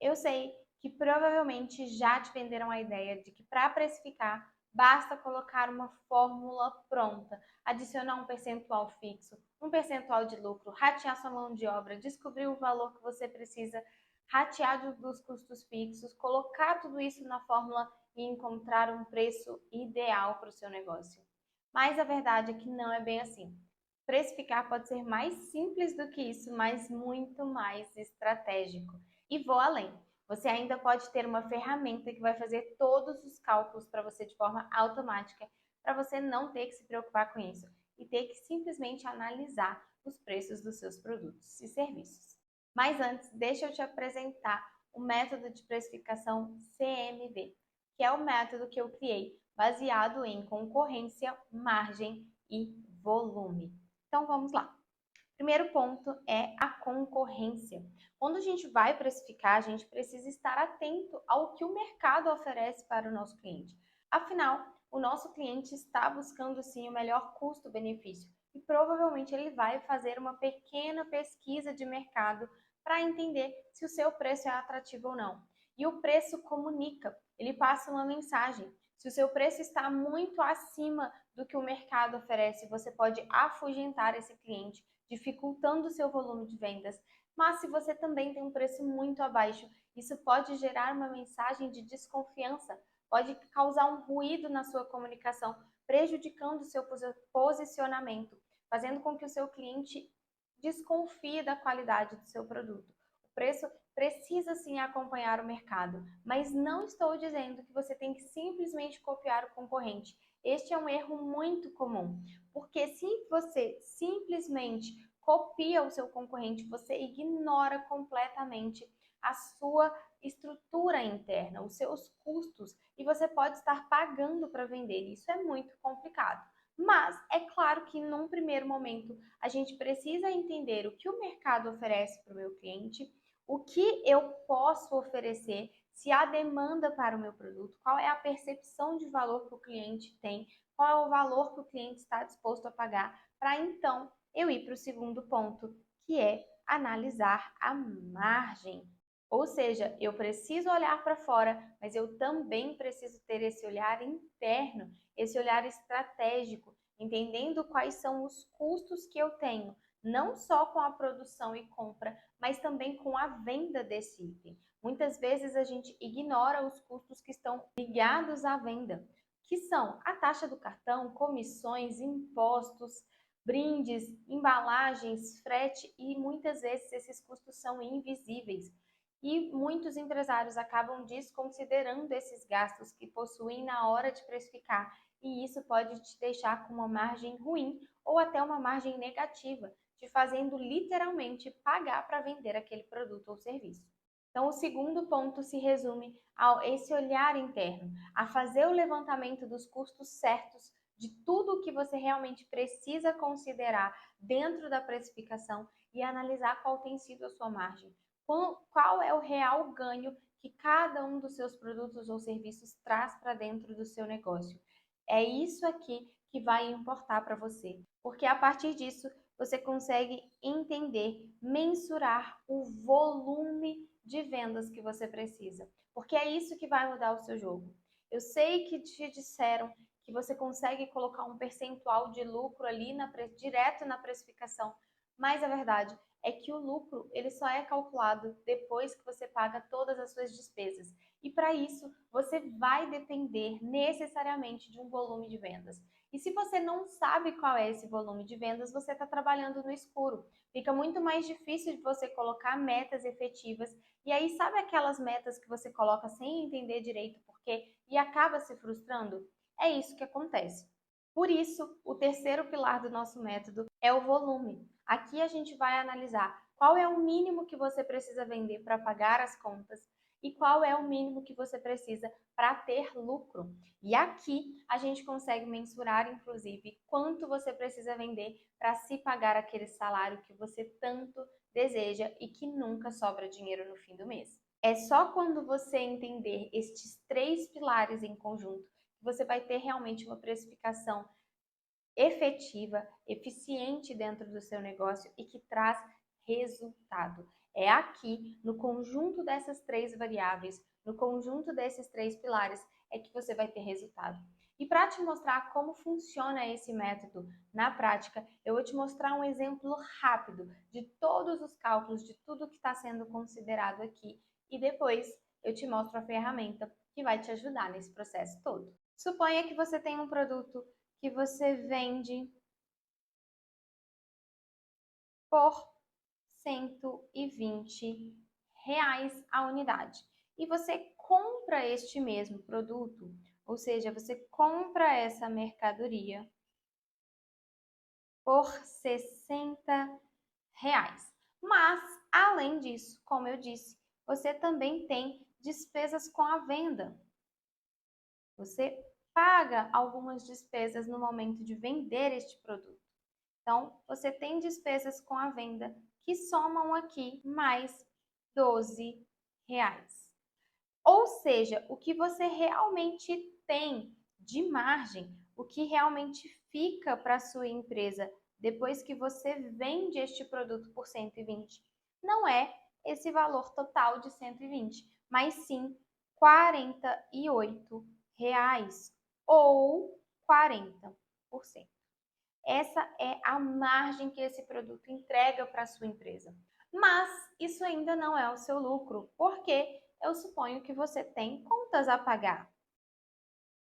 Eu sei que provavelmente já te venderam a ideia de que para precificar basta colocar uma fórmula pronta, adicionar um percentual fixo, um percentual de lucro, ratear sua mão de obra, descobrir o valor que você precisa, ratear dos custos fixos, colocar tudo isso na fórmula e encontrar um preço ideal para o seu negócio. Mas a verdade é que não é bem assim. Precificar pode ser mais simples do que isso, mas muito mais estratégico. E vou além. Você ainda pode ter uma ferramenta que vai fazer todos os cálculos para você de forma automática, para você não ter que se preocupar com isso e ter que simplesmente analisar os preços dos seus produtos e serviços. Mas antes, deixa eu te apresentar o método de precificação CMV, que é o método que eu criei baseado em concorrência, margem e volume. Então vamos lá. Primeiro ponto é a concorrência. Quando a gente vai precificar, a gente precisa estar atento ao que o mercado oferece para o nosso cliente. Afinal, o nosso cliente está buscando sim o melhor custo-benefício e provavelmente ele vai fazer uma pequena pesquisa de mercado para entender se o seu preço é atrativo ou não. E o preço comunica, ele passa uma mensagem. Se o seu preço está muito acima do que o mercado oferece, você pode afugentar esse cliente, dificultando o seu volume de vendas. Mas se você também tem um preço muito abaixo, isso pode gerar uma mensagem de desconfiança, pode causar um ruído na sua comunicação, prejudicando o seu posicionamento, fazendo com que o seu cliente desconfie da qualidade do seu produto. O preço precisa sim acompanhar o mercado, mas não estou dizendo que você tem que simplesmente copiar o concorrente. Este é um erro muito comum, porque se você simplesmente copia o seu concorrente, você ignora completamente a sua estrutura interna, os seus custos, e você pode estar pagando para vender. Isso é muito complicado. Mas é claro que num primeiro momento a gente precisa entender o que o mercado oferece para o meu cliente, o que eu posso oferecer, se há demanda para o meu produto, qual é a percepção de valor que o cliente tem, qual é o valor que o cliente está disposto a pagar, para então eu ir para o segundo ponto, que é analisar a margem. Ou seja, eu preciso olhar para fora, mas eu também preciso ter esse olhar interno, esse olhar estratégico, entendendo quais são os custos que eu tenho, não só com a produção e compra, mas também com a venda desse item. Muitas vezes a gente ignora os custos que estão ligados à venda, que são a taxa do cartão, comissões, impostos, brindes, embalagens, frete, e muitas vezes esses custos são invisíveis. E muitos empresários acabam desconsiderando esses gastos que possuem na hora de precificar, e isso pode te deixar com uma margem ruim ou até uma margem negativa, te fazendo literalmente pagar para vender aquele produto ou serviço. Então, o segundo ponto se resume a esse olhar interno, a fazer o levantamento dos custos certos de tudo o que você realmente precisa considerar dentro da precificação e analisar qual tem sido a sua margem. Qual é o real ganho que cada um dos seus produtos ou serviços traz para dentro do seu negócio. É isso aqui que vai importar para você, porque a partir disso você consegue entender, mensurar o volume de vendas que você precisa, porque é isso que vai mudar o seu jogo. Eu sei que te disseram que você consegue colocar um percentual de lucro ali direto na precificação, mas a verdade é que o lucro ele só é calculado depois que você paga todas as suas despesas. E para isso, você vai depender necessariamente de um volume de vendas. E se você não sabe qual é esse volume de vendas, você está trabalhando no escuro. Fica muito mais difícil de você colocar metas efetivas. E aí, sabe aquelas metas que você coloca sem entender direito por quê e acaba se frustrando? É isso que acontece. Por isso, o terceiro pilar do nosso método é o volume. Aqui a gente vai analisar qual é o mínimo que você precisa vender para pagar as contas e qual é o mínimo que você precisa para ter lucro. E aqui a gente consegue mensurar, inclusive, quanto você precisa vender para se pagar aquele salário que você tanto deseja e que nunca sobra dinheiro no fim do mês. É só quando você entender estes três pilares em conjunto que você vai ter realmente uma precificação efetiva, eficiente dentro do seu negócio e que traz resultado. É aqui, no conjunto dessas três variáveis, no conjunto desses três pilares, é que você vai ter resultado. E para te mostrar como funciona esse método na prática, eu vou te mostrar um exemplo rápido de todos os cálculos, de tudo que está sendo considerado aqui. E depois eu te mostro a ferramenta que vai te ajudar nesse processo todo. Suponha que você tem um produto que você vende por R$ 120 a unidade. E você compra este mesmo produto, ou seja, você compra essa mercadoria por R$ 60. Mas, além disso, como eu disse, você também tem despesas com a venda. Você paga algumas despesas no momento de vender este produto. Então, você tem despesas com a venda que somam aqui mais R$ 12. Ou seja, o que você realmente tem de margem, o que realmente fica para a sua empresa depois que você vende este produto por 120, não é esse valor total de 120, mas sim R$ 48 ou 40%. Essa é a margem que esse produto entrega para a sua empresa. Mas isso ainda não é o seu lucro, porque eu suponho que você tem contas a pagar.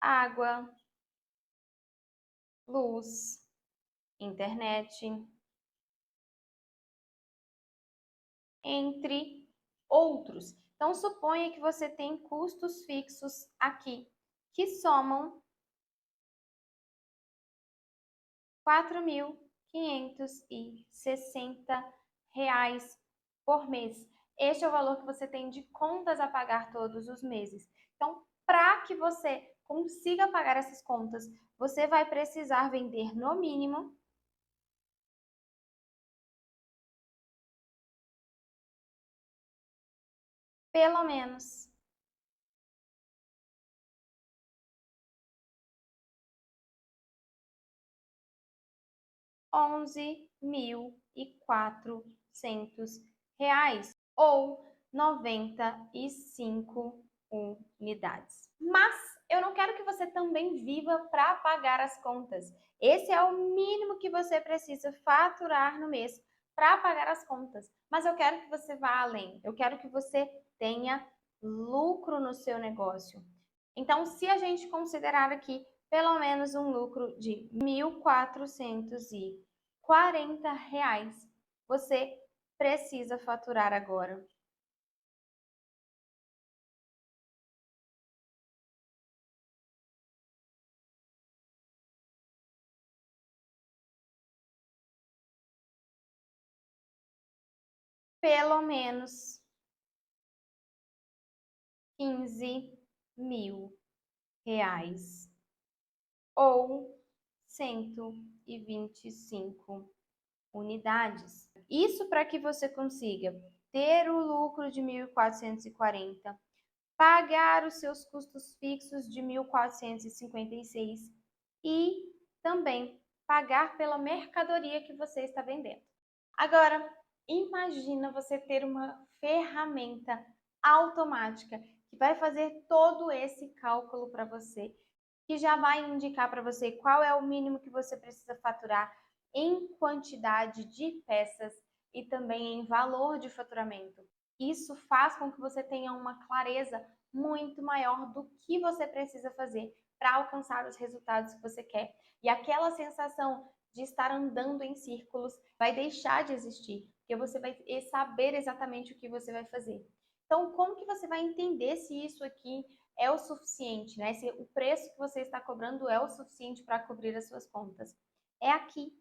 Água, luz, internet, entre outros. Então, suponha que você tem custos fixos aqui, que somam R$ 4.560 por mês. Este é o valor que você tem de contas a pagar todos os meses. Então, para que você consiga pagar essas contas, você vai precisar vender no mínimo pelo menos R$ 11.400 ou 95 unidades. Mas eu não quero que você também viva para pagar as contas. Esse é o mínimo que você precisa faturar no mês para pagar as contas. Mas eu quero que você vá além. Eu quero que você tenha lucro no seu negócio. Então, se a gente considerar aqui pelo menos um lucro de R$ 1.440, você precisa faturar agora pelo menos R$ 15.000 ou 125 unidades. Isso para que você consiga ter o lucro de 1.440, pagar os seus custos fixos de 1.456 e também pagar pela mercadoria que você está vendendo. Agora, imagina você ter uma ferramenta automática que vai fazer todo esse cálculo para você, que já vai indicar para você qual é o mínimo que você precisa faturar em quantidade de peças e também em valor de faturamento. Isso faz com que você tenha uma clareza muito maior do que você precisa fazer para alcançar os resultados que você quer. E aquela sensação de estar andando em círculos vai deixar de existir, porque você vai saber exatamente o que você vai fazer. Então, como que você vai entender se isso aqui é o suficiente, né? Se o preço que você está cobrando é o suficiente para cobrir as suas contas? É aqui.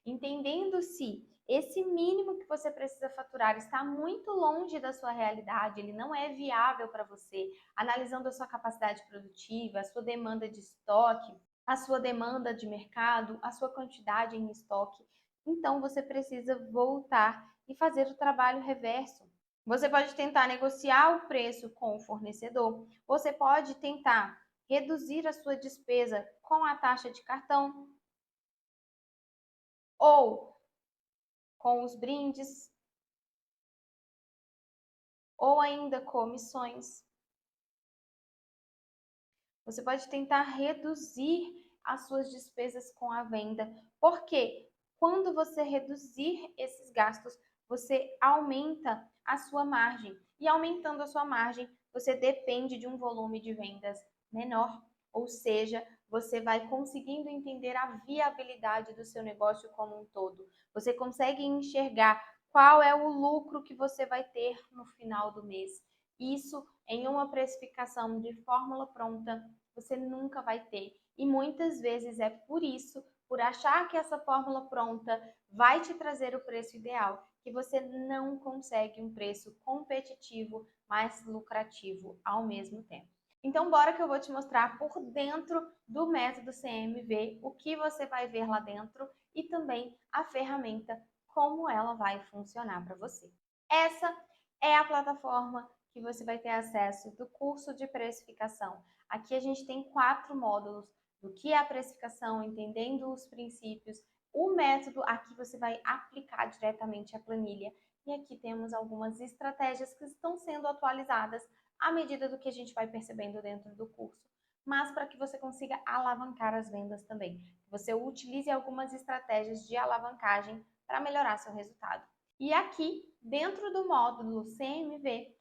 Entendendo se esse mínimo que você precisa faturar está muito longe da sua realidade, ele não é viável para você, analisando a sua capacidade produtiva, a sua demanda de estoque, a sua demanda de mercado, a sua quantidade em estoque. Então você precisa voltar e fazer o trabalho reverso. Você pode tentar negociar o preço com o fornecedor, você pode tentar reduzir a sua despesa com a taxa de cartão ou com os brindes. ou ainda comissões. Você pode tentar reduzir as suas despesas com a venda, porque quando você reduzir esses gastos, você aumenta a sua margem. E aumentando a sua margem, você depende de um volume de vendas menor, ou seja, você vai conseguindo entender a viabilidade do seu negócio como um todo. Você consegue enxergar qual é o lucro que você vai ter no final do mês. Isso em uma precificação de fórmula pronta você nunca vai ter. E muitas vezes é por isso, por achar que essa fórmula pronta vai te trazer o preço ideal, que você não consegue um preço competitivo, mas lucrativo ao mesmo tempo. Então, bora que eu vou te mostrar por dentro do método CMV o que você vai ver lá dentro e também a ferramenta, como ela vai funcionar para você. Essa é a plataforma que você vai ter acesso do curso de precificação. Aqui a gente tem 4 módulos do que é a precificação, entendendo os princípios, o método, aqui você vai aplicar diretamente a planilha. E aqui temos algumas estratégias que estão sendo atualizadas à medida do que a gente vai percebendo dentro do curso, mas para que você consiga alavancar as vendas também. Você utilize algumas estratégias de alavancagem para melhorar seu resultado. E aqui, dentro do módulo CMV,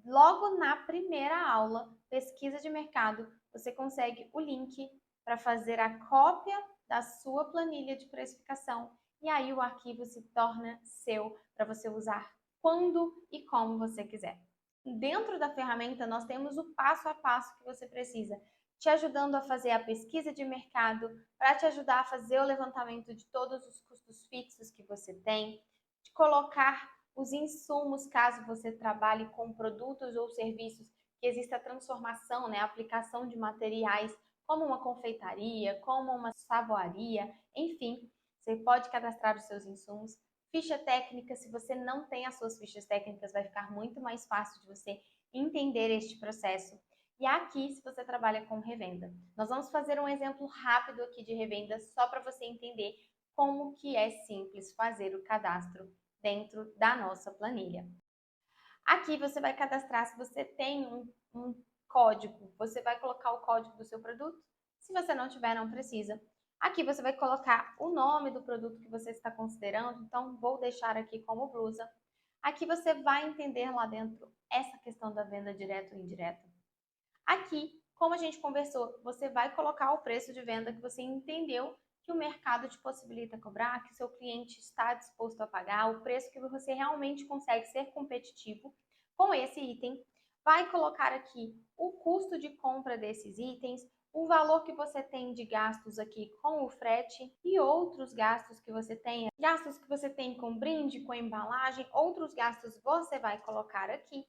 logo na primeira aula, pesquisa de mercado, você consegue o link para fazer a cópia da sua planilha de precificação e aí o arquivo se torna seu para você usar quando e como você quiser. Dentro da ferramenta, nós temos o passo a passo que você precisa, te ajudando a fazer a pesquisa de mercado, para te ajudar a fazer o levantamento de todos os custos fixos que você tem, de colocar os insumos, caso você trabalhe com produtos ou serviços que exista transformação, né, aplicação de materiais, como uma confeitaria, como uma saboaria, enfim, você pode cadastrar os seus insumos. Ficha técnica, se você não tem as suas fichas técnicas, vai ficar muito mais fácil de você entender este processo. E aqui, se você trabalha com revenda, nós vamos fazer um exemplo rápido aqui de revenda, só para você entender como que é simples fazer o cadastro dentro da nossa planilha. Aqui você vai cadastrar se você tem um código, você vai colocar o código do seu produto. Se você não tiver, não precisa. Aqui você vai colocar o nome do produto que você está considerando, então vou deixar aqui como blusa. Aqui você vai entender lá dentro essa questão da venda direta ou indireta. Aqui, como a gente conversou, você vai colocar o preço de venda que você entendeu que o mercado te possibilita cobrar, que o seu cliente está disposto a pagar, o preço que você realmente consegue ser competitivo com esse item. Vai colocar aqui o custo de compra desses itens, o valor que você tem de gastos aqui com o frete e outros gastos que você tenha, gastos que você tem com brinde, com embalagem, outros gastos você vai colocar aqui.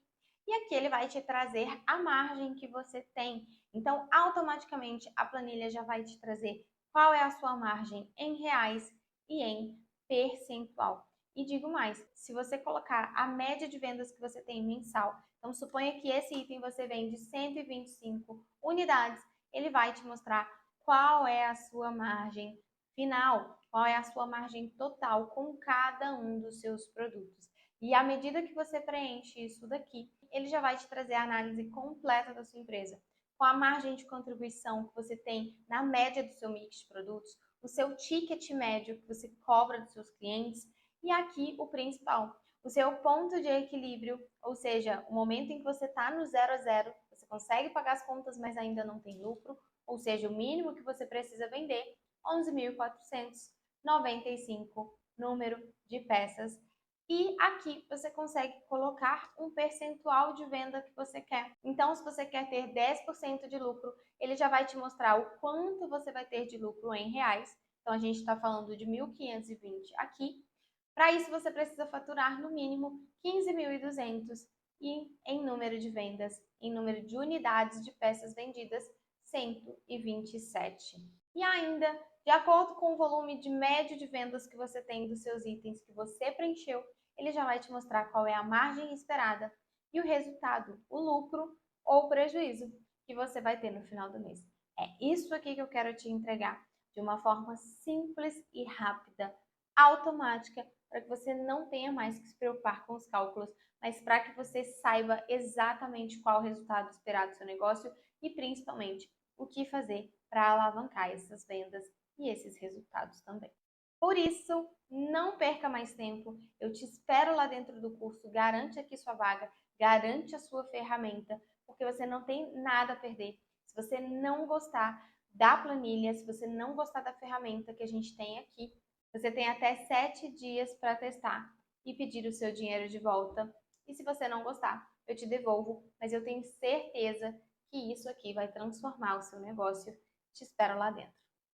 E aqui ele vai te trazer a margem que você tem. Então, automaticamente, a planilha já vai te trazer qual é a sua margem em reais e em percentual. E digo mais, se você colocar a média de vendas que você tem mensal, então suponha que esse item você vende 125 unidades, ele vai te mostrar qual é a sua margem final, qual é a sua margem total com cada um dos seus produtos. E à medida que você preenche isso daqui, ele já vai te trazer a análise completa da sua empresa, com a margem de contribuição que você tem na média do seu mix de produtos, o seu ticket médio que você cobra dos seus clientes e aqui o principal, o seu ponto de equilíbrio, ou seja, o momento em que você está no 0 a 0, você consegue pagar as contas, mas ainda não tem lucro, ou seja, o mínimo que você precisa vender, 11.495 número de peças. E aqui você consegue colocar um percentual de venda que você quer. Então, se você quer ter 10% de lucro, ele já vai te mostrar o quanto você vai ter de lucro em reais. Então, a gente está falando de 1.520 aqui. Para isso, você precisa faturar no mínimo 15.200 e em número de vendas, em número de unidades de peças vendidas, 127. E ainda, de acordo com o volume de médio de vendas que você tem dos seus itens que você preencheu, ele já vai te mostrar qual é a margem esperada e o resultado, o lucro ou prejuízo que você vai ter no final do mês. É isso aqui que eu quero te entregar de uma forma simples e rápida, automática, para que você não tenha mais que se preocupar com os cálculos, mas para que você saiba exatamente qual o resultado esperado do seu negócio e principalmente o que fazer para alavancar essas vendas e esses resultados também. Por isso, não perca mais tempo. Eu te espero lá dentro do curso. Garante aqui sua vaga, garante a sua ferramenta, porque você não tem nada a perder. Se você não gostar da planilha, se você não gostar da ferramenta que a gente tem aqui, você tem até 7 dias para testar e pedir o seu dinheiro de volta. E se você não gostar, eu te devolvo, mas eu tenho certeza que isso aqui vai transformar o seu negócio. Te espero lá dentro.